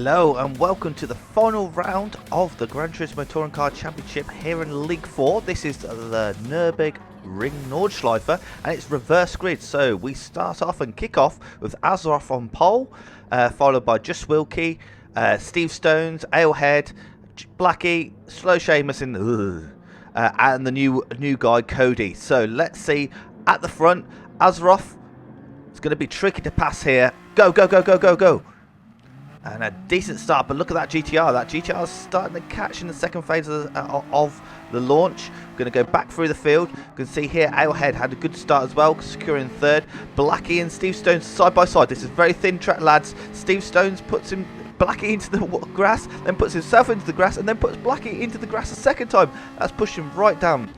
Hello and welcome to the final round of the Gran Turismo Touring Car Championship here in League 4. This is the Nürburgring Nordschleife and it's reverse grid. So we start off and kick off with Azroff on pole, followed by Just Wilkie, Steve Stones, Alehead, Blackie, Slow Seamus and the new guy Cody. So let's see at the front. Azroff, it's going to be tricky to pass here. Go, go, go, go, go, go. And a decent start, but look at that GTR. That GTR is starting to catch in the second phase of the launch. Going to go back through the field. You can see here, Alehead had a good start as well, securing third. Blackie and Steve Stones side by side. This is very thin track, lads. Steve Stones puts Blackie into the grass, then puts himself into the grass, and then puts Blackie into the grass a second time. That's pushed him right down,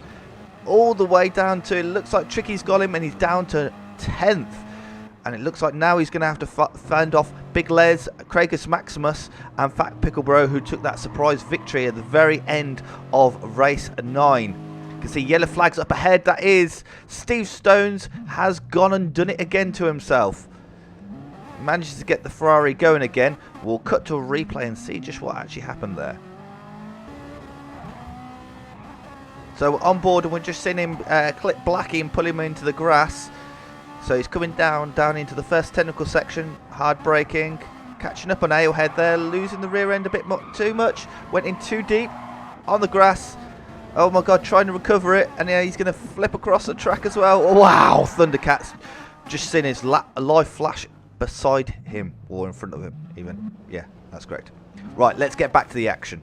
all the way down to, it looks like Tricky's got him, and he's down to 10th. And it looks like now he's going to have to fend off Big Les, Craigus Maximus and Fat Pickle Bro, who took that surprise victory at the very end of race 9. You can see yellow flags up ahead. That is Steve Stones has gone and done it again to himself. Manages to get the Ferrari going again. We'll cut to a replay and see just what actually happened there. So we're on board and we're just seeing him clip Blackie and pull him into the grass. So he's coming down into the first technical section, hard braking, catching up on Alehead there, losing the rear end a bit too much, went in too deep on the grass. Oh my god, trying to recover it, and he's going to flip across the track as well. Wow, Thundercats, just seen his live flash beside him, or in front of him even. Yeah, that's correct. Right, let's get back to the action.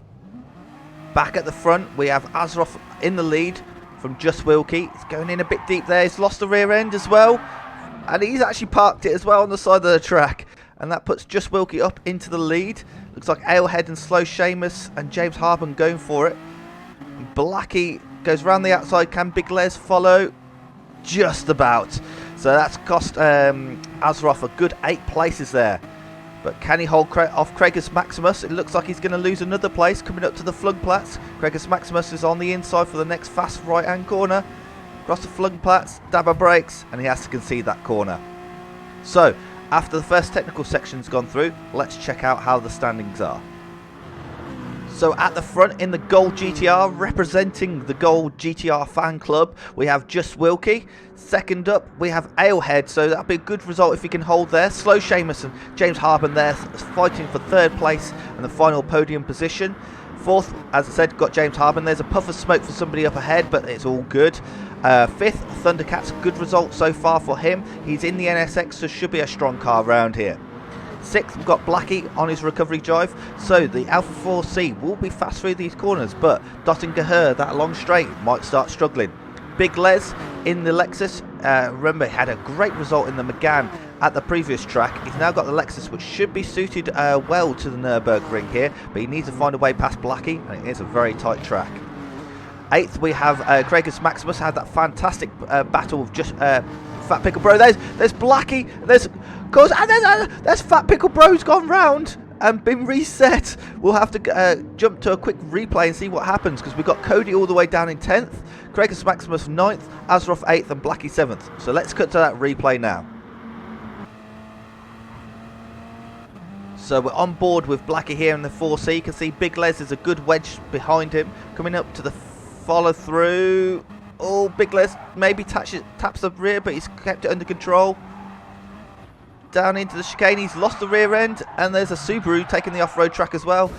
Back at the front, we have Azroff in the lead from Just Wilkie. He's going in a bit deep there, he's lost the rear end as well. And he's actually parked it as well on the side of the track. And that puts Just Wilkie up into the lead. Looks like Alehead and Slow Seamus and James Harben going for it. Blackie goes round the outside. Can Big Les follow? Just about. So that's cost Azroff a good 8 places there. But can he hold off Craigus Maximus? It looks like he's going to lose another place coming up to the Flugplatz. Craigus Maximus is on the inside for the next fast right-hand corner. Across the Flugplatz, Dabber brakes, and he has to concede that corner. So, after the first technical section's gone through, let's check out how the standings are. So at the front in the Gold GTR, representing the Gold GTR fan club, we have Just Wilkie. Second up, we have Alehead, so that'll be a good result if he can hold there. Slow Seamus and James Harben there fighting for third place and the final podium position. Fourth, as I said, got James Harben. There's a puff of smoke for somebody up ahead, but it's all good. Fifth, Thundercats, good result so far for him. He's in the NSX, so should be a strong car around here. Sixth, we've got Blackie on his recovery drive. So the Alpha 4C will be fast through these corners, but Dottinger, that long straight, might start struggling. Big Les in the Lexus. Remember, he had a great result in the Megane at the previous track. He's now got the Lexus, which should be suited well to the Nürburgring here, but he needs to find a way past Blackie, and it is a very tight track. Eighth, we have Craigus Maximus, had that fantastic battle with just Fat Pickle Bro. There's Blackie, there's Fat Pickle Bro's gone round and been reset. We'll have to jump to a quick replay and see what happens, because we've got Cody all the way down in 10th, Craigus Maximus 9th, Azroff 8th and Blackie 7th. So let's cut to that replay now. So we're on board with Blackie here in the 4C. You can see Big Les is a good wedge behind him, coming up to the follow through. Oh, Big Les maybe taps the rear, but he's kept it under control. Down into the chicane, he's lost the rear end, and there's a Subaru taking the off-road track as well.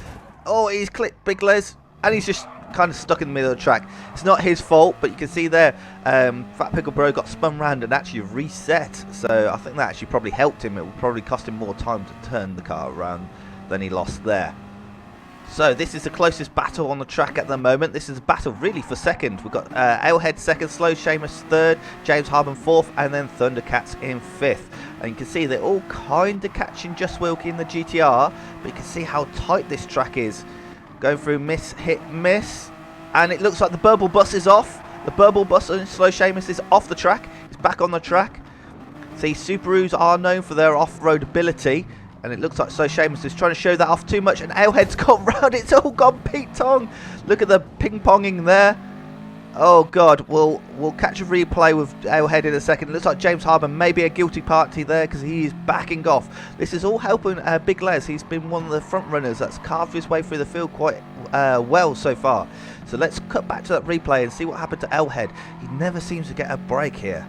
Oh, he's clipped Big Les, and he's just kind of stuck in the middle of the track. It's not his fault, but you can see there, Fat Pickle Bro got spun round and actually reset. So I think that actually probably helped him. It will probably cost him more time to turn the car around than he lost there. So this is the closest battle on the track at the moment. This is a battle really for second. We've got Alehead second, Slow Seamus third, James Harben fourth, and then Thundercats in fifth. And you can see they're all kind of catching Just Wilkie in the GTR, but you can see how tight this track is. Going through miss, hit, miss, and it looks like the Burble Bus is off. The Burble Bus and Slow Seamus is off the track. It's back on the track. See, Subarus are known for their off-road ability, and it looks like Slow Seamus is trying to show that off too much, and Alehead's gone round. It's all gone Pete Tong. Look at the ping-ponging there. Oh God, we'll catch a replay with Ailhead in a second. It looks like James Harben may be a guilty party there because he is backing off. This is all helping Big Les. He's been one of the front runners that's carved his way through the field quite well so far. So let's cut back to that replay and see what happened to Ailhead. He never seems to get a break here.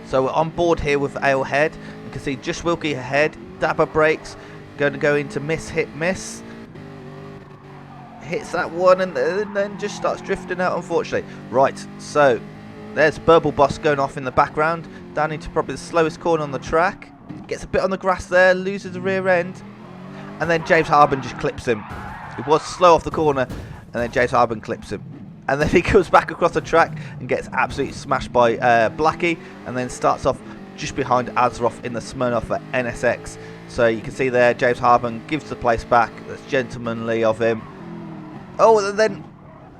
So we're on board here with Ailhead. You can see just Wilkie ahead. Dabber brakes. Going to go into miss, hit, miss. Hits that one and then just starts drifting out, unfortunately. Right, so there's Burble Boss going off in the background, down into probably the slowest corner on the track. Gets a bit on the grass there, loses the rear end, and then James Harben just clips him. He was slow off the corner, and then James Harben clips him. And then he goes back across the track and gets absolutely smashed by Blackie, and then starts off just behind Azeroth in the Smirnoff at NSX. So you can see there, James Harben gives the place back. That's gentlemanly of him. Oh, and then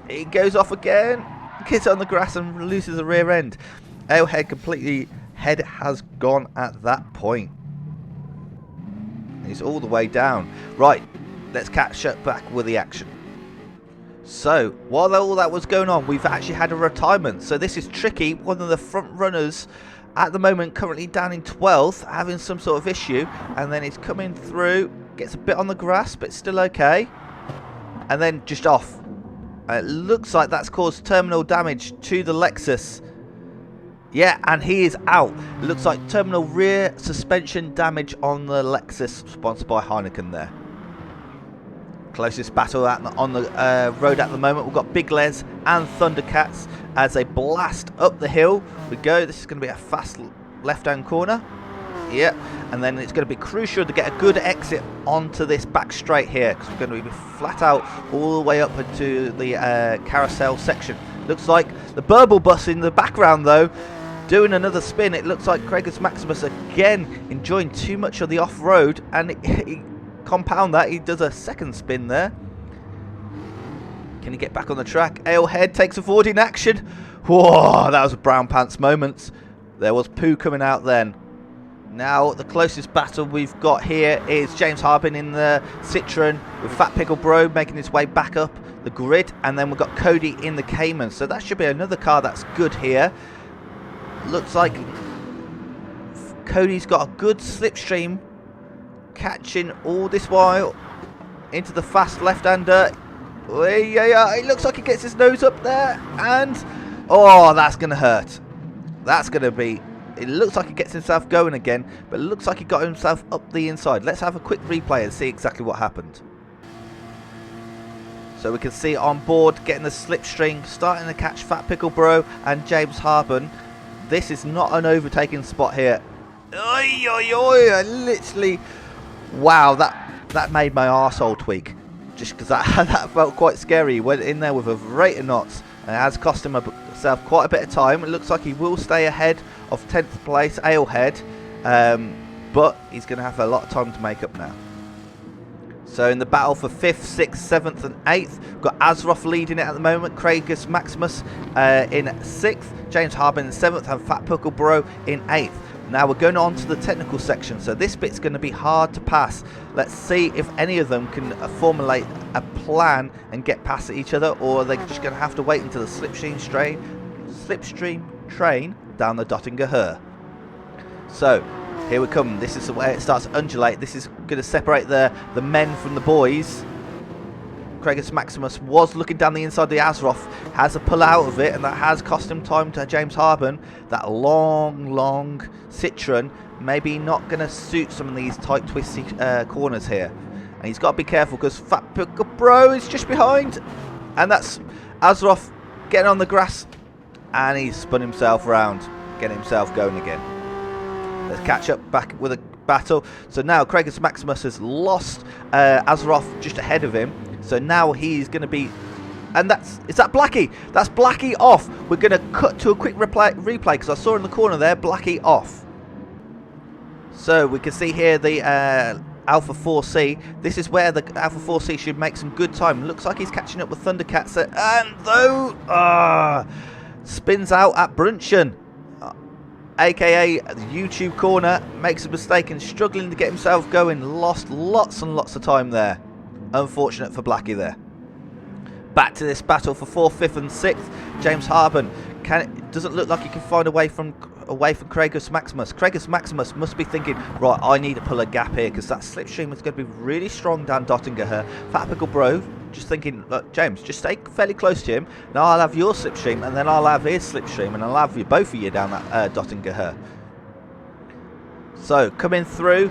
he goes off again, gets on the grass and loses the rear end. Ailhead completely, head has gone at that point. He's all the way down. Right, let's catch up back with the action. So, while all that was going on, we've actually had a retirement. So this is Tricky, one of the front runners at the moment, currently down in 12th, having some sort of issue. And then he's coming through, gets a bit on the grass, but still okay. And then just off. It looks like that's caused terminal damage to the Lexus. Yeah, and he is out. It looks like terminal rear suspension damage on the Lexus, sponsored by Heineken there. Closest battle on the road at the moment. We've got Big Les and Thundercats as they blast up the hill. We go. This is going to be a fast left-hand corner. Yep, and then it's going to be crucial to get a good exit onto this back straight here because we're going to be flat out all the way up into the carousel section. Looks like the Burble Bus in the background though doing another spin. It looks like Craigus Maximus again enjoying too much of the off-road, and he compound that, he does a second spin there. Can he get back on the track? Ailhead takes a forward in action. Whoa, that was a brown pants moment. There was poo coming out then. Now, the closest battle we've got here is James Harben in the Citroen with Fat Pickle Bro making his way back up the grid. And then we've got Cody in the Cayman. So that should be another car that's good here. Looks like Cody's got a good slipstream, catching all this while into the fast left-hander. It looks like he gets his nose up there. And, oh, that's going to hurt. That's going to be... It looks like he gets himself going again, but it looks like he got himself up the inside. Let's have a quick replay and see exactly what happened. So we can see on board getting the slipstream, starting to catch Fat Pickle Bro and James Harben. This is not an overtaking spot here. Oi, oi, oi, I literally... Wow, that made my arsehole tweak. Just because that felt quite scary. He went in there with a rate of knots, and it has cost himself quite a bit of time. It looks like he will stay ahead of 10th place Ailhead, but he's going to have a lot of time to make up now. So in the battle for 5th, 6th, 7th and 8th, we've got Azeroth leading it at the moment, Craigus Maximus in 6th, James Harben in 7th and Fat Pickle Bro in 8th. Now we're going on to the technical section, so this bit's going to be hard to pass. Let's see if any of them can formulate a plan and get past each other, or they're just going to have to wait until the slipstream train down the Dottinger Her. So here we come. This is the way it starts to undulate. This is going to separate the men from the boys. Craigus Maximus was looking down the inside of the Azeroth, has a pull out of it, and that has cost him time to James Harben. That long Citroen maybe not going to suit some of these tight twisty corners here, and he's got to be careful because Fat Pickle Bro is just behind, and that's Azeroth getting on the grass, and he's spun himself around, getting himself going again. Let's catch up back with a battle. So now Craigus Maximus has lost Azeroth just ahead of him. So now he's going to be... And is that Blackie? That's Blackie off. We're going to cut to a quick replay because I saw in the corner there, Blackie off. So we can see here the Alpha 4C. This is where the Alpha 4C should make some good time. Looks like he's catching up with Thundercats there. And though... spins out at Brunchen. AKA the YouTube corner, makes a mistake and struggling to get himself going. Lost lots and lots of time there. Unfortunate for Blackie there. Back to this battle for 4th, 5th and 6th. James Harben doesn't look like he can find away from Craigus Maximus. Craigus Maximus must be thinking, right, I need to pull a gap here because that slipstream is going to be really strong down Dottinger here. Fat Pickle Bro just thinking, look, James, just stay fairly close to him. Now I'll have your slipstream and then I'll have his slipstream and I'll have you, both of you down that Dottinger here. So coming through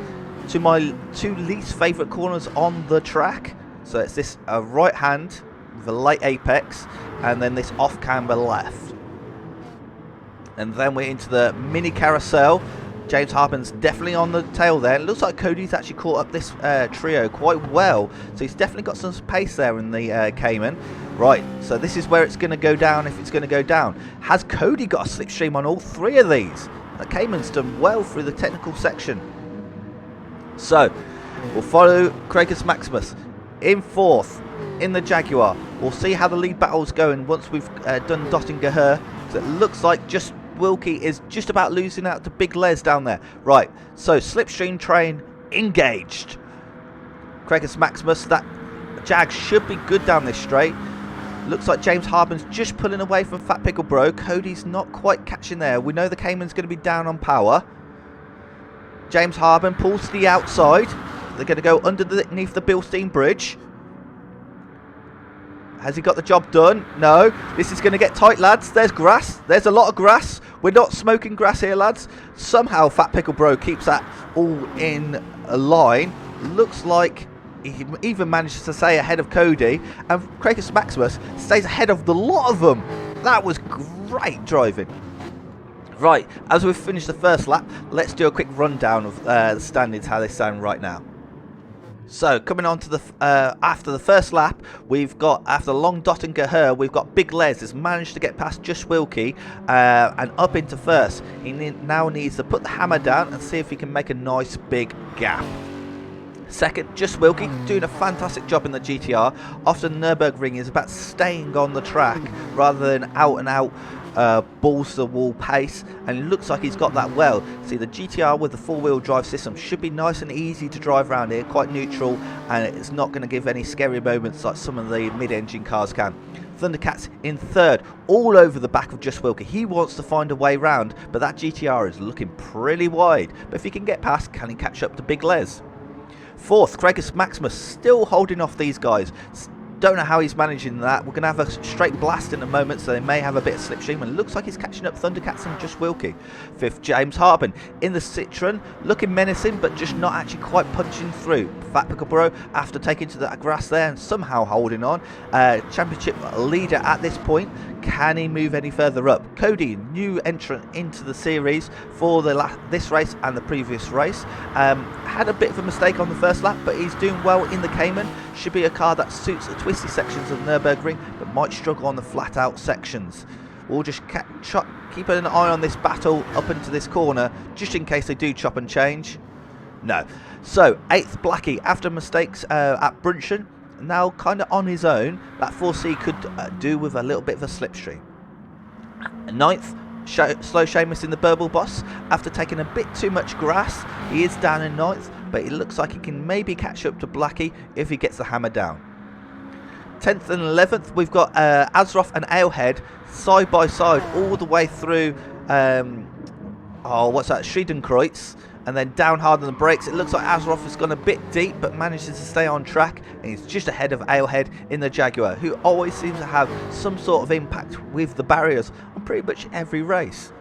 to my 2 least favourite corners on the track. So it's this right hand with a light apex and then this off camber left. And then we're into the mini carousel. James Harben's definitely on the tail there. It looks like Cody's actually caught up this trio quite well. So he's definitely got some pace there in the Cayman. Right, so this is where it's going to go down if it's going to go down. Has Cody got a slipstream on all 3 of these? The Cayman's done well through the technical section. So we'll follow Craigus Maximus in 4th in the Jaguar. We'll see how the lead battle's going once we've done Dottinger here. So it looks like just Wilkie is just about losing out to Big Les down there. Right, so slipstream train engaged. Craigus Maximus, that Jag should be good down this straight. Looks like James Harben's just pulling away from Fat Pickle Bro. Cody's not quite catching there. We know the Cayman's going to be down on power. James Harben pulls to the outside. They're going to go underneath the Bilstein Bridge. Has he got the job done? No. This is going to get tight, lads. There's grass. There's a lot of grass. We're not smoking grass here, lads. Somehow Fat Pickle Bro keeps that all in a line. Looks like he even manages to stay ahead of Cody. And Craigus Maximus stays ahead of the lot of them. That was great driving. Right, as we've finished the first lap, let's do a quick rundown of the standings, how they stand right now. So coming on to the after the first lap, we've got, after long Dottinger her, we've got Big Les has managed to get past Just Wilkie and up into first. He now needs to put the hammer down and see if he can make a nice big gap. Second, Just Wilkie doing a fantastic job in the GTR. Often Nürburgring is about staying on the track rather than out and out balls to the wall pace, and it looks like he's got that well. See, the GTR with the 4-wheel drive system should be nice and easy to drive around here, quite neutral, and it's not going to give any scary moments like some of the mid-engine cars can. Thundercats in third, all over the back of Just Wilkie. He wants to find a way round, but that GTR is looking pretty wide. But if he can get past, can he catch up to Big Les? Fourth, Craigus Maximus still holding off these guys. Don't know how he's managing that. We're going to have a straight blast in a moment, so they may have a bit of slipstream, and it looks like he's catching up Thundercats and Just Wilkie. Fifth, James Harben in the Citroen, looking menacing, but just not actually quite punching through. Fat Pickle Bro, after taking to that grass there and somehow holding on. Championship leader at this point. Can he move any further up? Cody, new entrant into the series for this race and the previous race. Had a bit of a mistake on the first lap, but he's doing well in the Cayman. Should be a car that suits the twisty sections of Nürburgring, but might struggle on the flat out sections. We'll just keep an eye on this battle up into this corner, just in case they do chop and change. No. So, 8th Blackie, after mistakes at Brunchen, now kind of on his own. That 4C could do with a little bit of a slipstream. 9th, Slow Seamus in the Burble Boss. After taking a bit too much grass, he is down in 9th, but it looks like he can maybe catch up to Blackie if he gets the hammer down. 10th and 11th, we've got Azroff and Alehead side by side all the way through, Schiedenkreuz. And then down hard on the brakes. It looks like Azroff has gone a bit deep, but manages to stay on track. And he's just ahead of Alehead in the Jaguar, who always seems to have some sort of impact with the barriers on pretty much every race.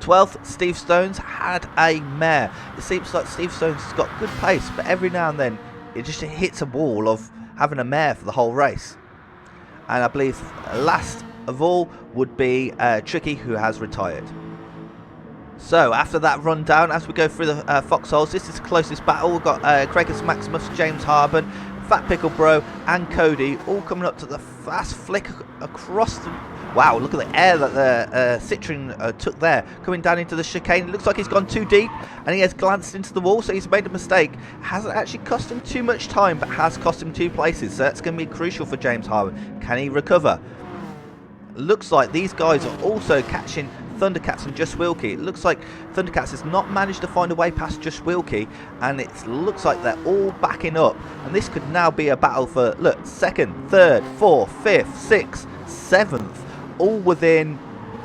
12th, Steve Stones had a mare. It seems like Steve Stones has got good pace, but every now and then it just hits a wall of having a mare for the whole race. And I believe last of all would be Tricky, who has retired. So after that rundown, as we go through the foxholes, this is the closest battle. We've got Craigus Maximus, James Harben, Fat Pickle Bro and Cody all coming up to the fast flick across the... Wow, look at the air that the Citroen took there. Coming down into the chicane. It looks like he's gone too deep and he has glanced into the wall, so he's made a mistake. Hasn't actually cost him too much time, but has cost him 2 places. So that's going to be crucial for James Harben. Can he recover? Looks like these guys are also catching Thundercats and Just Wilkie. It looks like Thundercats has not managed to find a way past Just Wilkie, and it looks like they're all backing up. And this could now be a battle for, look, 2nd, 3rd, 4th, 5th, 6th, 7th, all within,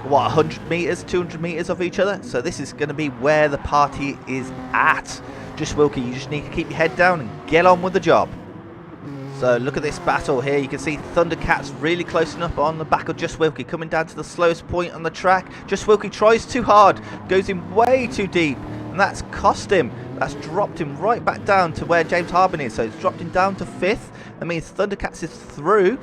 what, 100 metres, 200 metres of each other. So this is going to be where the party is at. Just Wilkie, you just need to keep your head down and get on with the job. So look at this battle here. You can see Thundercats really close enough on the back of Just Wilkie, coming down to the slowest point on the track. Just Wilkie tries too hard, goes in way too deep, and that's cost him. That's dropped him right back down to where James Harbin is. So it's dropped him down to 5th. That means Thundercats is through.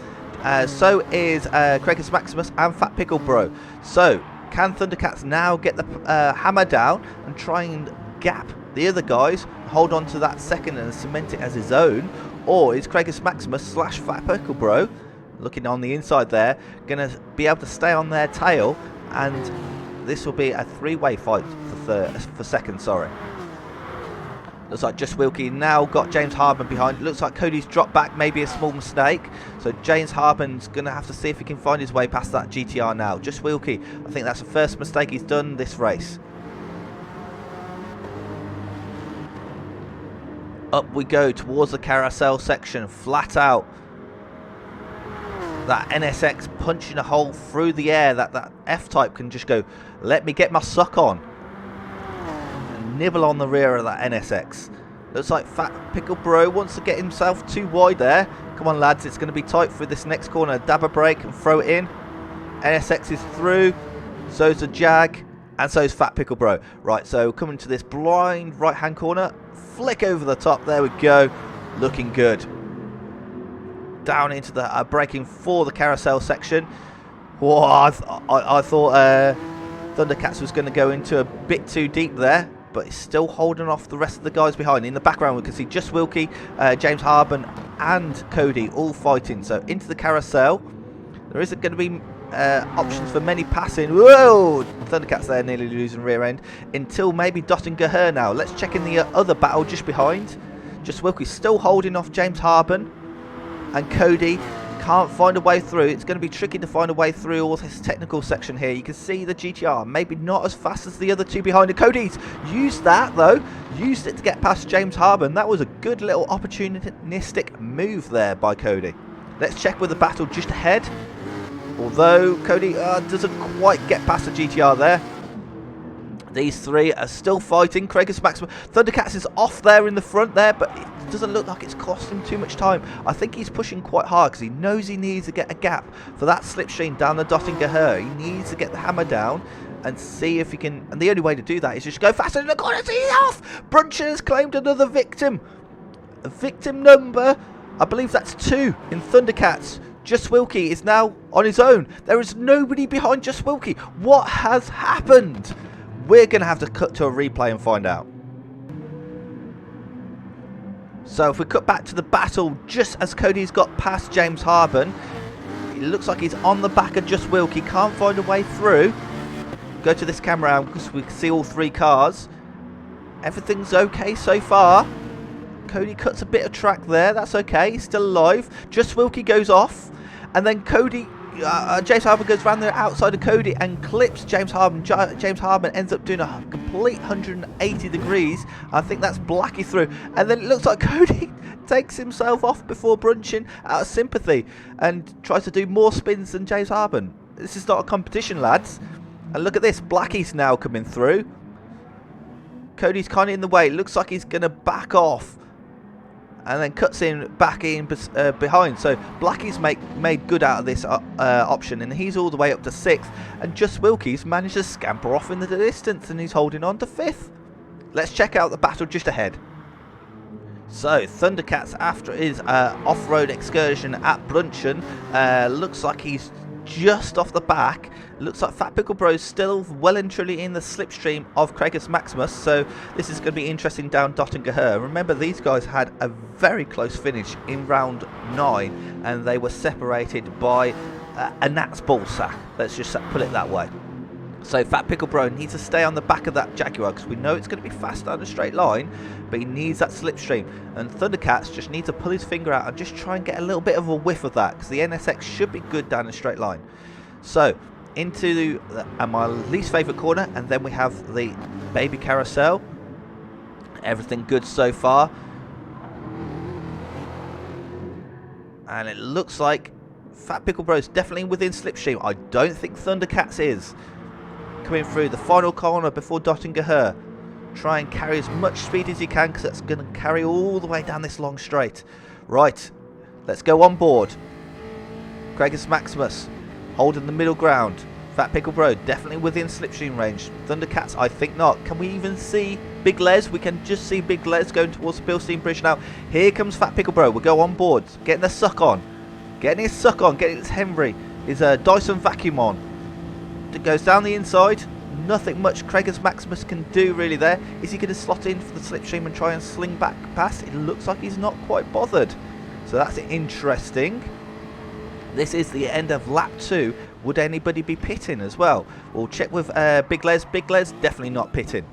So is Crackus Maximus and Fat Pickle Bro. So can Thundercats now get the hammer down and try and gap the other guys, hold on to that second and cement it as his own? Or is Crackus Maximus / Fat Pickle Bro, looking on the inside there, going to be able to stay on their tail? And this will be a 3-way fight for second, sorry. Looks like Just Wilkie now got James Harbin behind. It looks like Cody's dropped back, maybe a small mistake. So James Harbin's going to have to see if he can find his way past that GTR now. Just Wilkie, I think that's the first mistake he's done this race. Up we go towards the carousel section, flat out. That NSX punching a hole through the air. That F-Type can just go, let me get my suck on. And nibble on the rear of that NSX. Looks like Fat Pickle Bro wants to get himself too wide there. Come on lads, it's going to be tight through this next corner. Dab a brake and throw it in. NSX is through. So's the Jag. And so's Fat Pickle Bro. Right, so coming to this blind right-hand corner. Flick over the top. There we go. Looking good. Down into the braking for the carousel section. Whoa, I thought Thundercats was going to go into a bit too deep there, but it's still holding off the rest of the guys behind. In the background we can see Just Wilkie, James Harbin and Cody all fighting. So into the carousel. There isn't going to be options for many passing. Whoa! Thundercats there nearly losing rear end until maybe Dot and Gaher now. Let's check in the other battle just behind. Just Wilkie still holding off James Harbin, and Cody can't find a way through. It's going to be tricky to find a way through all this technical section here. You can see the GTR maybe not as fast as the other two behind it. Cody's used that though, used it to get past James Harbin. That was a good little opportunistic move there by Cody. Let's check with the battle just ahead. Although Cody doesn't quite get past the GTR there. These three are still fighting. Crackus Maximus. Thundercats is off there in the front there, but it doesn't look like it's cost him too much time. I think he's pushing quite hard because he knows he needs to get a gap for that slipstream down the Dotting Gaher. He needs to get the hammer down and see if he can. And the only way to do that is just go faster in the corner. See, he's off. Brunchen has claimed another victim. Victim number, I believe that's 2 in Thundercats. Just Wilkie is now on his own. There is nobody behind Just Wilkie. What has happened? We're going to have to cut to a replay and find out. So if we cut back to the battle, just as Cody's got past James Harbin, it looks like he's on the back of Just Wilkie. Can't find a way through. Go to this camera because we can see all 3 cars. Everything's okay so far. Cody cuts a bit of track there. That's okay. He's still alive. Just Wilkie goes off. And then Cody, James Harbin goes around the outside of Cody and clips James Harbin. James Harbin ends up doing a complete 180 degrees. I think that's Blackie through. And then it looks like Cody takes himself off before Brunchen out of sympathy and tries to do more spins than James Harbin. This is not a competition, lads. And look at this. Blackie's now coming through. Cody's kind of in the way. It looks like he's going to back off. And then cuts in back in behind. So Blackie's made good out of this option, and he's all the way up to 6th. And Just Wilkie's managed to scamper off in the distance, and he's holding on to 5th. Let's check out the battle just ahead. So Thundercats, after his off-road excursion at Brunchen, looks like he's just off the back. Looks like Fat Pickle Bro's still well and truly in the slipstream of Crackus Maximus, so this is going to be interesting down Dotting Gaher. Remember, these guys had a very close finish in round 9, and they were separated by a gnat's ball sack. Let's just put it that way. So Fat Pickle Bro needs to stay on the back of that Jaguar because we know it's going to be fast down a straight line, but he needs that slipstream. And Thundercats just needs to pull his finger out and just try and get a little bit of a whiff of that because the NSX should be good down a straight line. So into my least favourite corner, and then we have the baby carousel. Everything good so far. And it looks like Fat Pickle Bro's definitely within slipstream. I don't think Thundercats is. Coming through the final corner before dotting her. Try and carry as much speed as you can, because that's going to carry all the way down this long straight. Right, let's go on board. Craigus Maximus holding the middle ground. Fat Pickle Bro definitely within slipstream range. Thundercats, I think not. Can we even see Big Les? We can just see Big Les going towards the Bilstein Bridge now. Here comes Fat Pickle Bro. We'll go on board. Getting the suck on. Getting his suck on. Getting his Henry. His Dyson vacuum on. It goes down the inside. Nothing much Craigus Maximus can do really there. Is he going to slot in for the slipstream and try and sling back past? It looks like he's not quite bothered. So that's interesting. This is the end of lap 2. Would anybody be pitting as well? We'll check with Big Les. Big Les definitely not pitting.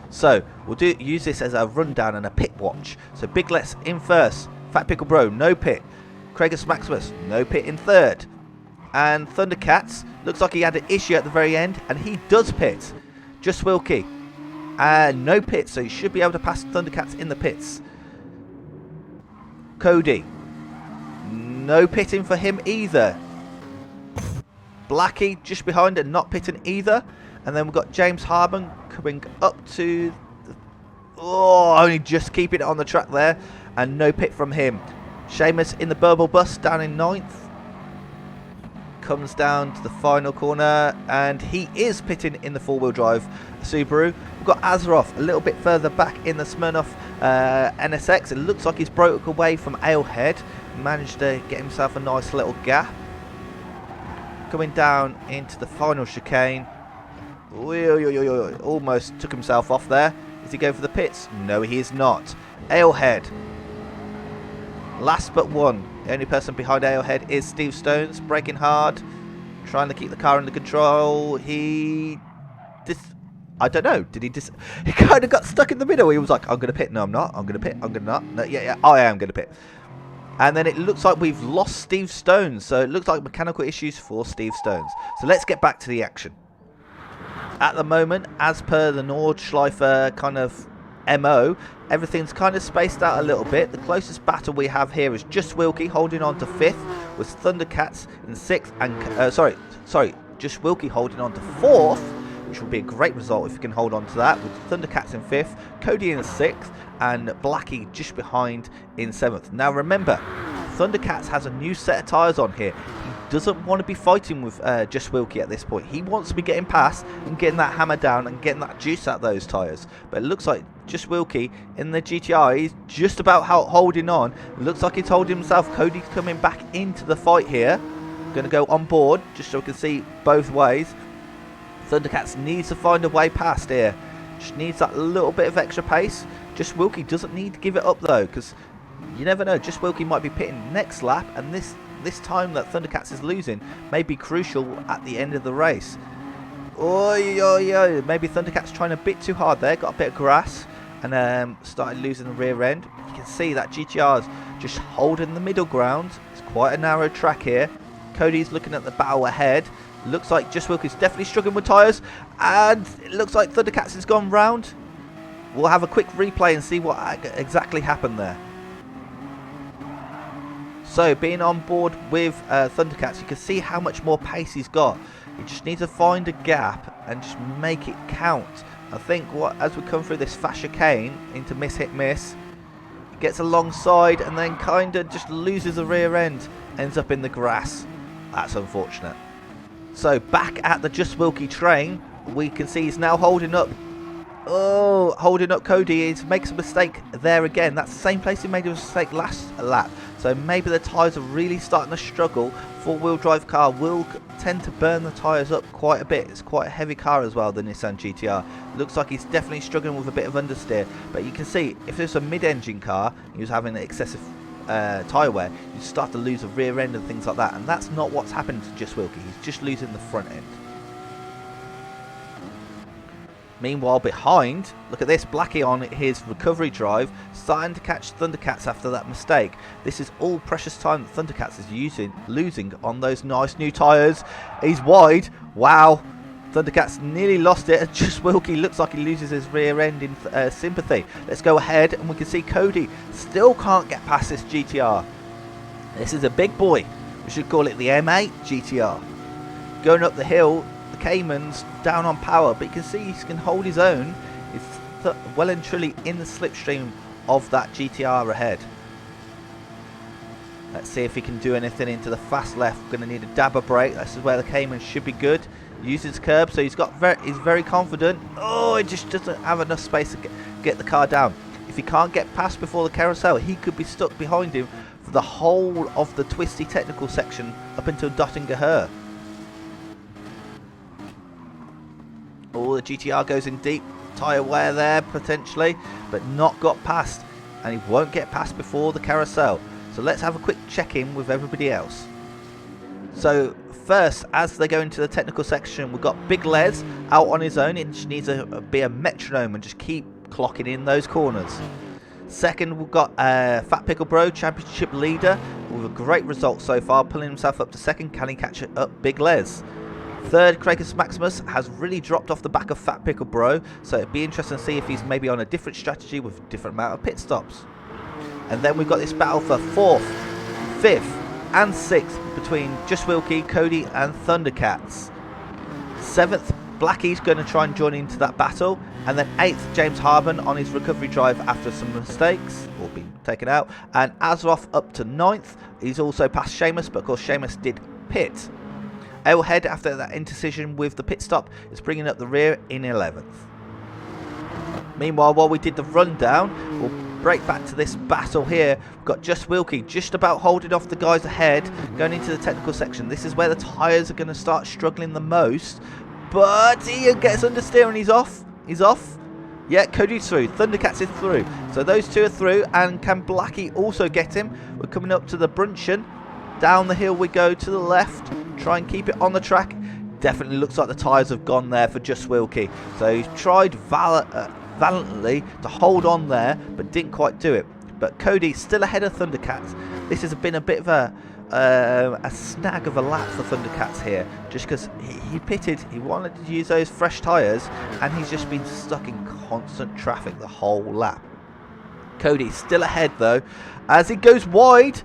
So we'll use this as a rundown and a pit watch. So Big Les in first. Fat Pickle Bro, no pit. Craigus Maximus, no pit in third. And Thundercats, looks like he had an issue at the very end, and he does pit. Just Wilkie, no pit, so he should be able to pass Thundercats in the pits. Cody, no pitting for him either. Blackie just behind and not pitting either. And then we've got James Harmon coming up to only just keeping it on the track there, and no pit from him. Seamus in the Burble Bus down in 9th. Comes down to the final corner, and he is pitting in the four-wheel drive Subaru. We've got Azeroth a little bit further back in the Smirnoff NSX. It looks like he's broke away from Alehead. Managed to get himself a nice little gap. Coming down into the final chicane. Almost took himself off there. Is he going for the pits? No, he is not. Alehead. Last but one. The only person behind Alehead is Steve Stones. Braking hard. Trying to keep the car under control. I don't know. Did he he kind of got stuck in the middle. He was like, I'm going to pit. No, I'm not. I'm going to pit. I'm going to not. No, yeah, I am going to pit. And then it looks like we've lost Steve Stones. So it looks like mechanical issues for Steve Stones. So let's get back to the action. At the moment, as per the Nordschleifer kind of MO, everything's kind of spaced out a little bit. The closest battle we have here is Just Wilkie holding on to 5th, with Thundercats in 6th, and Just Wilkie holding on to 4th, which would be a great result if you can hold on to that, with Thundercats in 5th, Cody in 6th, and Blackie just behind in 7th. Now remember, Thundercats has a new set of tyres on here. He doesn't want to be fighting with Just Wilkie at this point. He wants to be getting past and getting that hammer down and getting that juice out of those tyres. But it looks like Just Wilkie in the GTI, he's just about holding on. It looks like he's holding himself. Cody's coming back into the fight here. Going to go on board just so we can see both ways. Thundercats needs to find a way past here. Just needs that little bit of extra pace. Just Wilkie doesn't need to give it up though, because you never know. Just Wilkie might be pitting next lap, and this time that Thundercats is losing may be crucial at the end of the race. Maybe Thundercats trying a bit too hard there. Got a bit of grass and started losing the rear end. You can see that GTR's just holding the middle ground. It's quite a narrow track here. Cody's looking at the battle ahead. Looks like Just Wilkie's definitely struggling with tyres, and it looks like Thundercats has gone round. We'll have a quick replay and see what exactly happened there. So being on board with Thundercats, you can see how much more pace he's got. You just need to find a gap and just make it count. I think as we come through this fast chicane into miss hit miss, gets alongside and then kind of just loses the rear end, ends up in the grass. That's unfortunate. So back at the Just Wilkie train, we can see he's now holding up. Holding up Cody. He makes a mistake there again. That's the same place he made a mistake last lap. So maybe the tyres are really starting to struggle. Four-wheel drive car will tend to burn the tyres up quite a bit. It's quite a heavy car as well, the Nissan GTR. Looks like he's definitely struggling with a bit of understeer. But you can see, if there's a mid-engine car, he was having excessive tyre wear, you start to lose the rear end and things like that. And that's not what's happened to Just Wilkie. He's just losing the front end. Meanwhile, behind, look at this, Blackie on his recovery drive, starting to catch Thundercats after that mistake. This is all precious time that Thundercats is losing on those nice new tyres. He's wide. Wow. Thundercats nearly lost it. And just Wilkie looks like he loses his rear end in sympathy. Let's go ahead, and we can see Cody still can't get past this GTR. This is a big boy. We should call it the M8 GTR. Going up the hill, the Cayman's down on power, but you can see he can hold his own. It's well and truly in the slipstream of that GTR ahead. Let's see if he can do anything into the fast left. Going to need a dabber brake. This is where the Cayman should be good. Uses curb, so he's very confident. Oh, it just doesn't have enough space to get the car down. If he can't get past before the carousel, he could be stuck behind him for the whole of the twisty technical section up until Dottingerher. Oh, the GTR goes in deep. Tyre wear there potentially, but not got past, and he won't get past before the carousel. So let's have a quick check-in with everybody else. So first, as they go into the technical section, we've got Big Les out on his own. He just needs to be a metronome and just keep clocking in those corners. Second, we've got Fat Pickle Bro, championship leader, with a great result so far, pulling himself up to second. Can he catch up Big Les? Third, Krakus Maximus has really dropped off the back of Fat Pickle Bro, so it'd be interesting to see if he's maybe on a different strategy with a different amount of pit stops. And then we've got this battle for 4th, 5th and 6th between Just Wilkie, Cody and Thundercats. 7th, Blackie's going to try and join into that battle. And then 8th, James Harben on his recovery drive after some mistakes, or being taken out. And Azroth up to 9th. He's also passed Seamus, but of course Seamus did pit. Ailhead, after that indecision with the pit stop, is bringing up the rear in 11th. Meanwhile, while we did the rundown, we'll break back to this battle here. We've got Just Wilkie just about holding off the guys ahead, going into the technical section. This is where the tyres are going to start struggling the most. But he gets understeer and he's off. He's off. Yeah, Cody's through. Thundercats is through. So those two are through. And can Blackie also get him? We're coming up to the Brunchen. Down the hill we go to the left. Try and keep it on the track. Definitely looks like the tyres have gone there for Just Wilkie. So he's tried valiantly to hold on there, but didn't quite do it. But Cody still ahead of Thundercats. This has been a bit of a snag of a lap for Thundercats here, just because he pitted, he wanted to use those fresh tyres, and he's just been stuck in constant traffic the whole lap. Cody still ahead though, as he goes wide.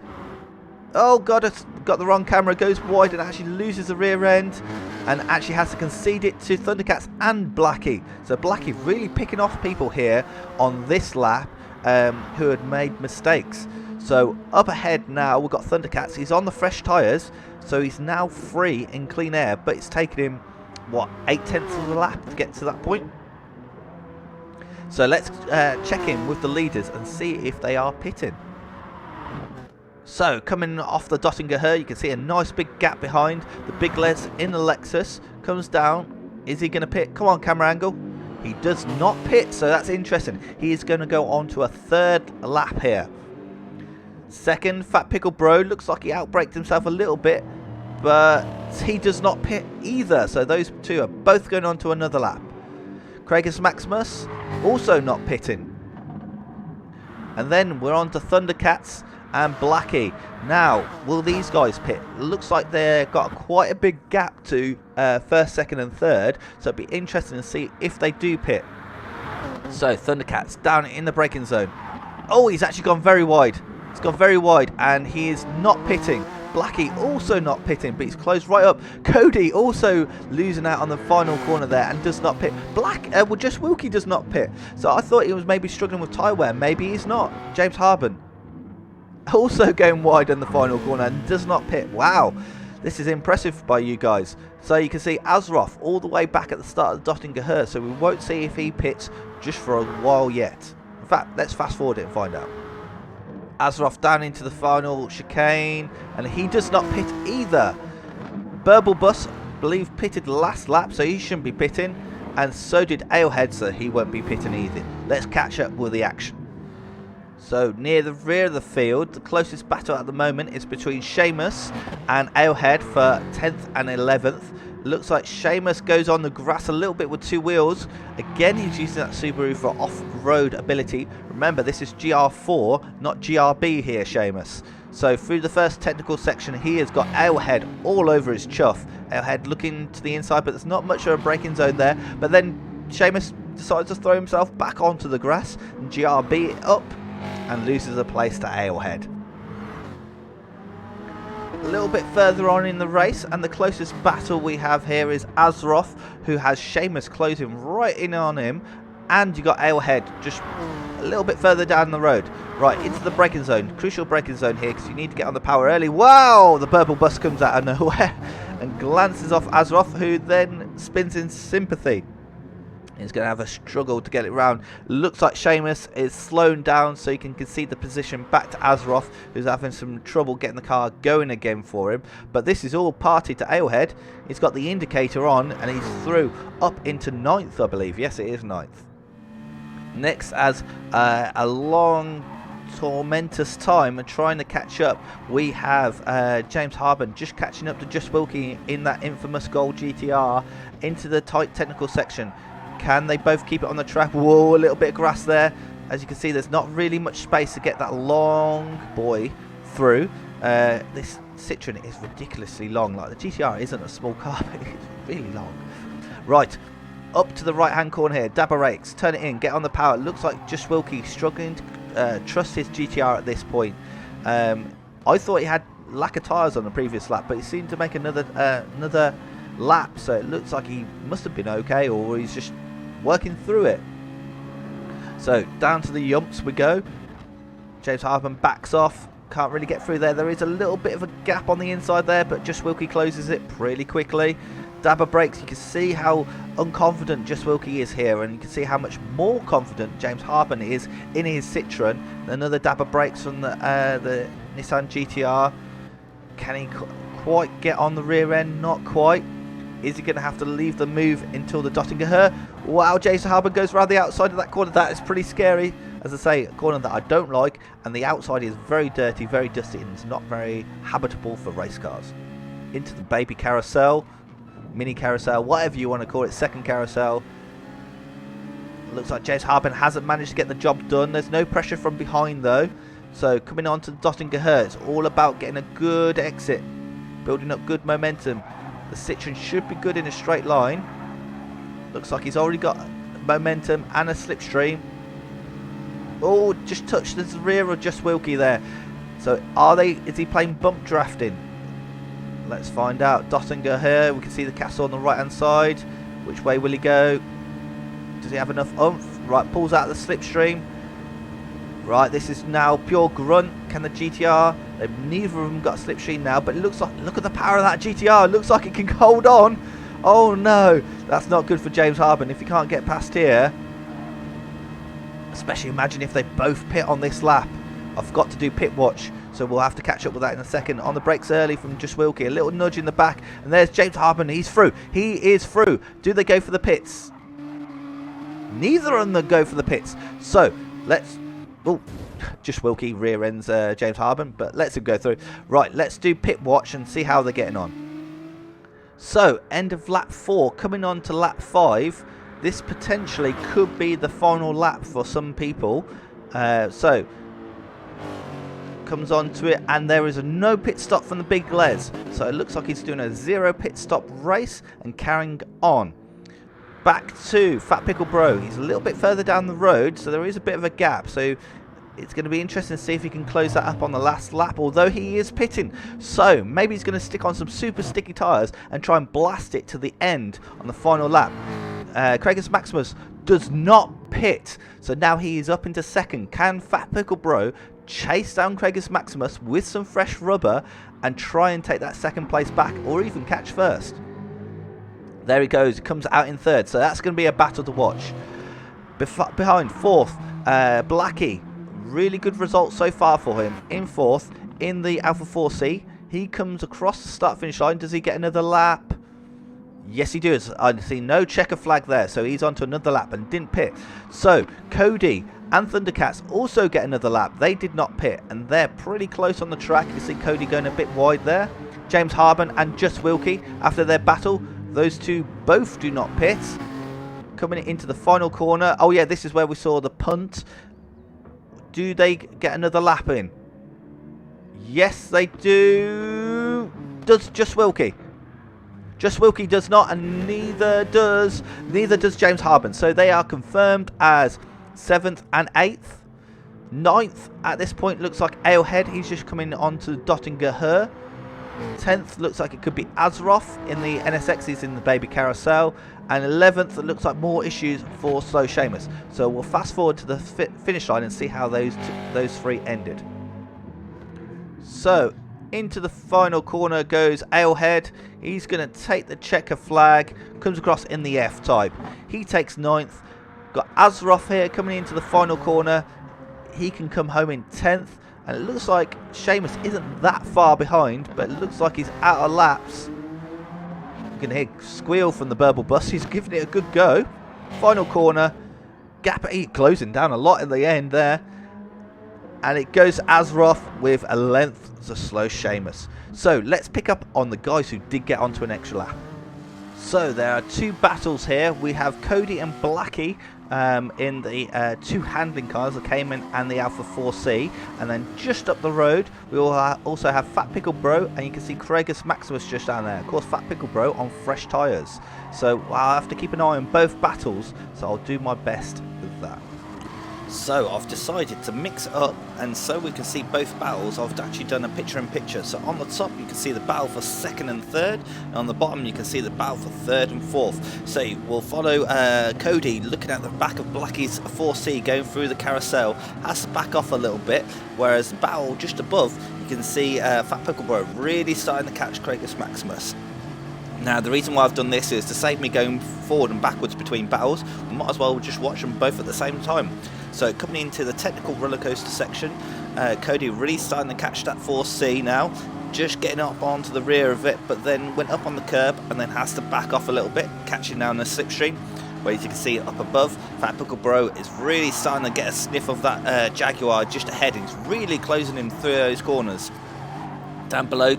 Oh god, it's got the wrong camera. Goes wide and actually loses the rear end, and actually has to concede it to Thundercats and Blackie. So Blackie really picking off people here on this lap who had made mistakes. So up ahead now, we've got Thundercats. He's on the fresh tyres, so he's now free in clean air, but it's taken him, what, 8/10 of the lap to get to that point? So let's check in with the leaders and see if they are pitting. So coming off the Dottingerher, you can see a nice big gap behind. The Big Les in the Lexus comes down. Is he going to pit? Come on, camera angle. He does not pit, so that's interesting. He is going to go on to a 3rd lap here. Second, Fat Pickle Bro looks like he outbraked himself a little bit, but he does not pit either. So those two are both going on to another lap. Krakus Maximus also not pitting. And then we're on to Thundercats and Blackie. Now, will these guys pit? It looks like they've got quite a big gap to 1st, 2nd and 3rd, so it'd be interesting to see if they do pit. So Thundercats down in the braking zone. Oh, he's actually gone very wide. He's gone very wide and he is not pitting. Blackie also not pitting, but he's closed right up. Cody also losing out on the final corner there and does not pit. Well, Just Wilkie does not pit. So I thought he was maybe struggling with tyre wear. Maybe he's not. James Harben also going wide in the final corner and does not pit. Wow, this is impressive by you guys. So you can see Azroth all the way back at the start of the Dottingerher, so we won't see if he pits just for a while yet. In fact, let's fast forward it and find out. Azroth down into the final chicane, and he does not pit either. Burble Bus, I believe, pitted last lap, so he shouldn't be pitting, and so did Ailhead, so he won't be pitting either. Let's catch up with the action. So near the rear of the field, the closest battle at the moment is between Seamus and Ailhead for 10th and 11th. Looks like Seamus goes on the grass a little bit with 2 wheels. Again, he's using that Subaru for off-road ability. Remember, this is GR4, not GRB here, Seamus. So through the first technical section, he has got Ailhead all over his chuff. Ailhead looking to the inside, but there's not much of a braking zone there. But then Seamus decides to throw himself back onto the grass, and GRB it up, and loses a place to Ailhead. A little bit further on in the race, and the closest battle we have here is Azeroth, who has Seamus closing right in on him, and you got Ailhead just a little bit further down the road. Right, into the braking zone, crucial braking zone here, because you need to get on the power early. Wow, the purple bus comes out of nowhere and glances off Azeroth, who then spins in sympathy. He's going to have a struggle to get it round. Looks like Seamus is slowing down, so you can concede the position back to Azeroth, who's having some trouble getting the car going again for him. But this is all party to Ailhead. He's got the indicator on, and he's through up into 9th, I believe. Yes, it is 9th. Next, as a long, tormentous time and trying to catch up, we have James Harben just catching up to Just Wilkie in that infamous gold GTR into the tight technical section. Can they both keep it on the track? Whoa, a little bit of grass there. As you can see, there's not really much space to get that long boy through. This Citroen is ridiculously long. Like, the GTR isn't a small car, but it's really long. Right, up to the right-hand corner here. Dabber rakes, turn it in, get on the power. Looks like Just Wilkie struggling to trust his GTR at this point. I thought he had lack of tyres on the previous lap, but he seemed to make another lap, so it looks like he must have been okay, or he's just working through it. So down to the yumps we go. James Harben backs off, can't really get through there. There is a little bit of a gap on the inside there, but Just Wilkie closes it pretty quickly. Dabber brakes, you can see how unconfident Just Wilkie is here, and you can see how much more confident James Harben is in his Citroen. Another dabber brakes from the Nissan GTR. Can he quite get on the rear end? Not quite. Is he going to have to leave the move until the Dottinger? Wow, Jason Harben goes around the outside of that corner. That is pretty scary. As I say, a corner that I don't like, and the outside is very dirty, very dusty, and it's not very habitable for race cars. Into the baby carousel, mini carousel, whatever you want to call it, second carousel. Looks like James Harben hasn't managed to get the job done. There's no pressure from behind though. So coming on to the Dottinger, it's all about getting a good exit, building up good momentum. The Citroen should be good in a straight line. Looks like he's already got momentum and a slipstream. Oh, just touched the rear of Just Wilkie there. So is he playing bump drafting? Let's find out. Dottinger here, we can see the castle on the right hand side. Which way will he go? Does he have enough oomph? Right, pulls out the slipstream. Right, this is now pure grunt. Can the GTR? Neither of them got a slipstream now, but it looks like, look at the power of that GTR. It looks like it can hold on. Oh no, that's not good for James Harben if he can't get past here. Especially imagine if they both pit on this lap. I've got to do pit watch, so we'll have to catch up with that in a second. On the brakes early from Just Wilkie, a little nudge in the back, and there's James Harben. He's through. He is through. Do they go for the pits? Neither of them go for the pits. So let's. Oh, Just Wilkie rear ends James Harben, but let's him go through. Right, let's do pit watch and see how they're getting on. So, end of lap 4, coming on to lap 5. This potentially could be the final lap for some people. So, comes on to it, and there is no pit stop from the big Les. So, it looks like he's doing a 0 pit stop race and carrying on. Back to Fat Pickle Bro. He's a little bit further down the road, so there is a bit of a gap. So it's going to be interesting to see if he can close that up on the last lap, although he is pitting. So maybe he's going to stick on some super sticky tyres and try and blast it to the end on the final lap. Craigus Maximus does not pit, so now he is up into second. Can Fat Pickle Bro chase down Craigus Maximus with some fresh rubber and try and take that second place back, or even catch first? There he goes, he comes out in third, so that's going to be a battle to watch. Behind, fourth, Blackie. Really good result so far for him. In fourth, in the Alpha 4C. He comes across the start-finish line. Does he get another lap? Yes, he does. I see no checker flag there, so he's on to another lap and didn't pit. So, Cody and Thundercats also get another lap. They did not pit, and they're pretty close on the track. You see Cody going a bit wide there. James Harben and Just Wilkie, after their battle, Those two both do not pit. Coming into the final corner. Oh yeah, this is where we saw the punt. Do they get another lap in? Yes, they do. Does Just Wilkie? Just Wilkie does not, and neither does James Harbin. So they are confirmed as 7th and 8th. 9th at this point looks like Alehead. He's just coming on to Dottinger. 10th looks like it could be Azroff in the NSXs in the baby carousel. And 11th, it looks like more issues for Slow Seamus. So we'll fast forward to the finish line and see how those three ended. So into the final corner goes Alehead. He's going to take the checker flag. Comes across in the F-type. He takes 9th. Got Azroff here coming into the final corner. He can come home in 10th. And it looks like Seamus isn't that far behind, but it looks like he's out of laps. You can hear squeal from the Burble bus. He's giving it a good go. Final corner. Gap 8 closing down a lot in the end there. And it goes Azroff with a length to Slow Seamus. So let's pick up on the guys who did get onto an extra lap. So there are two battles here. We have Cody and Blackie in the two handling cars, the Cayman and the Alpha 4C. And then just up the road, we will also have Fat Pickle Bro, and you can see Craigus Maximus just down there. Of course, Fat Pickle Bro on fresh tyres. So I'll have to keep an eye on both battles, so I'll do my best with that. So I've decided to mix it up, and so we can see both battles. I've actually done a picture-in-picture. So on the top you can see the battle for 2nd and 3rd, and on the bottom you can see the battle for 3rd and 4th. So we'll follow Cody looking at the back of Blackie's 4C going through the carousel. Has to back off a little bit, whereas the battle just above you can see Fat Pickle Bro really starting to catch Craigus Maximus. Now the reason why I've done this is to save me going forward and backwards between battles. We might as well just watch them both at the same time. So coming into the technical roller coaster section, Cody really starting to catch that 4C now, just getting up onto the rear of it, but then went up on the curb and then has to back off a little bit, catching down the slipstream. Where you can see up above, Fat Pickle Bro is really starting to get a sniff of that Jaguar just ahead. He's really closing him through those corners. Down below,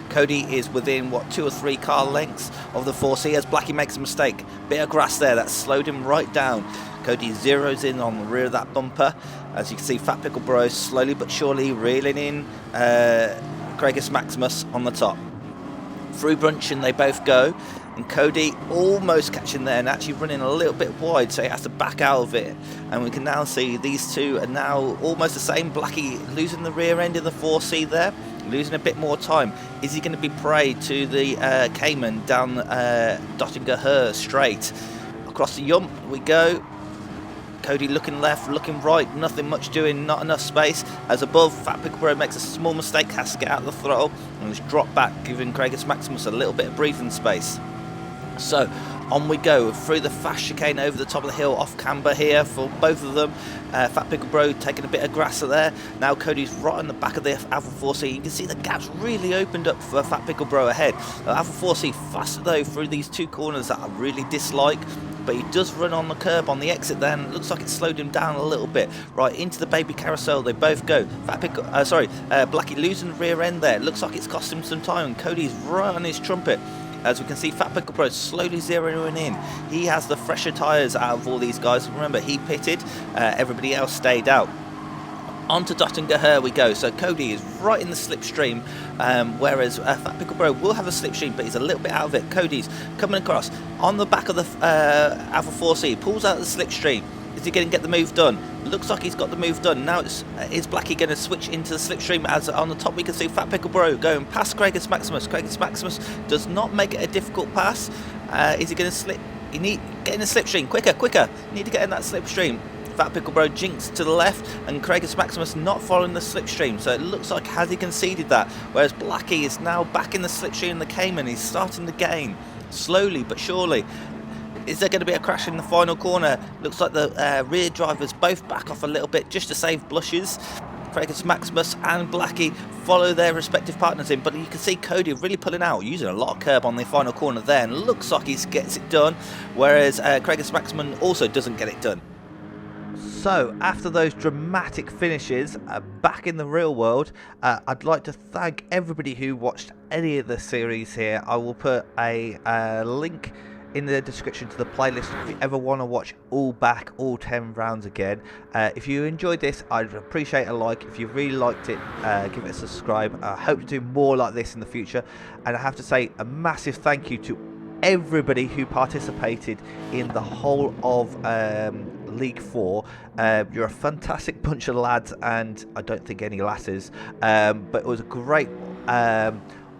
Cody is within, 2 or 3 car lengths of the 4C as Blackie makes a mistake. Bit of grass there, that slowed him right down. Cody zeroes in on the rear of that bumper. As you can see, Fat Pickle Bro slowly but surely reeling in Craigus Maximus on the top. Through Bruncheon they both go, and Cody almost catching there and actually running a little bit wide, so he has to back out of it. And we can now see these two are now almost the same. Blackie losing the rear end of the 4C there, losing a bit more time. Is he going to be prey to the Cayman down Dottinger straight? Across the yump we go. Cody looking left, looking right, nothing much doing, not enough space. As above, Fat Pickle Bro makes a small mistake, has to get out of the throttle and just drop back, giving Craigus Maximus a little bit of breathing space. So on we go through the fast chicane over the top of the hill, off camber here for both of them. Fat Pickle Bro taking a bit of grass there. Now Cody's right on the back of the Alpha 4C. You can see the gaps really opened up for Fat Pickle Bro ahead. Alpha 4C faster though through these two corners that I really dislike. But he does run on the curb on the exit there, and it looks like it slowed him down a little bit. Right into the baby carousel they both go. Blackie losing the rear end there. It looks like it's cost him some time, and Cody's right on his trumpet. As we can see, Fat Pickle Bro slowly zeroing in. He has the fresher tyres out of all these guys. Remember, he pitted, everybody else stayed out. On to Dottinger we go. So Cody is right in the slipstream, whereas Fat Pickle Bro will have a slipstream, but he's a little bit out of it. Cody's coming across on the back of the Alpha 4C, pulls out the slipstream. Is he going to get the move done? Looks like he's got the move done. Now is Blackie going to switch into the slipstream? As on the top we can see Fat Pickle Bro going past Craigus Maximus. Craigus Maximus does not make it a difficult pass. Is he going to slip? You need get in the slipstream quicker. You need to get in that slipstream. Fat Pickle Bro jinks to the left, and Craigus Maximus not following the slipstream, so it looks like has he conceded that, whereas Blackie is now back in the slipstream in the Cayman. He's starting to gain slowly but surely. Is there going to be a crash in the final corner? Looks like the rear drivers both back off a little bit just to save blushes. Craigus Maximus and Blackie follow their respective partners in, but you can see Cody really pulling out, using a lot of curb on the final corner there, and looks like he gets it done, whereas Craigus Maximus also doesn't get it done. So, after those dramatic finishes, back in the real world, I'd like to thank everybody who watched any of the series here. I will put a link in the description to the playlist if you ever want to watch all 10 rounds again. If you enjoyed this, I'd appreciate a like. If you really liked it, give it a subscribe. I hope to do more like this in the future. And I have to say a massive thank you to everybody who participated in the whole of League 4. You're a fantastic bunch of lads, and I don't think any lasses, but it was a great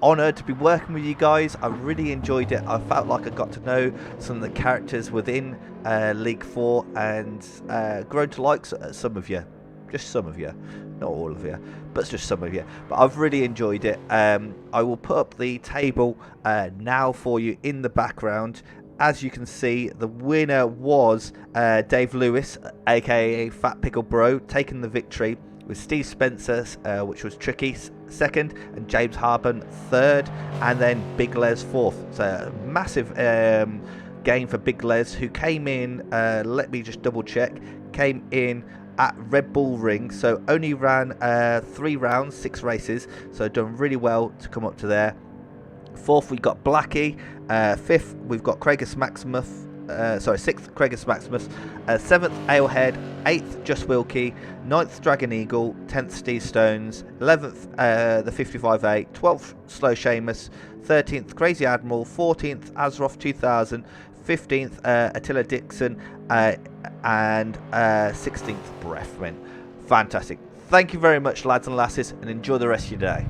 honour to be working with you guys. I really enjoyed it. I felt like I got to know some of the characters within League 4 and grown to like some of you. Just some of you, not all of you, but just some of you. But I've really enjoyed it. I will put up the table now for you in the background. As you can see, the winner was Dave Lewis, aka Fat Pickle Bro, taking the victory, with Steve Spencer, which was tricky, second, and James Harben third, and then Big Les fourth. So a massive gain for Big Les, who came in, let me just double check, came in at Red Bull Ring, so only ran 3 rounds, 6 races, so done really well to come up to there. Fourth, we got Blackie. Fifth, we've got Craigus Maximus. Sixth, Craigus Maximus. Seventh, Alehead. Eighth, Just Wilkie. Ninth, Dragon Eagle. 10th, Steve Stones. 11th, the 55A. 12th, Slow Seamus. 13th, Crazy Admiral. 14th, Azeroth 2000. 15th, Attila Dixon. And 16th, Breathman. Fantastic. Thank you very much, lads and lasses, and enjoy the rest of your day.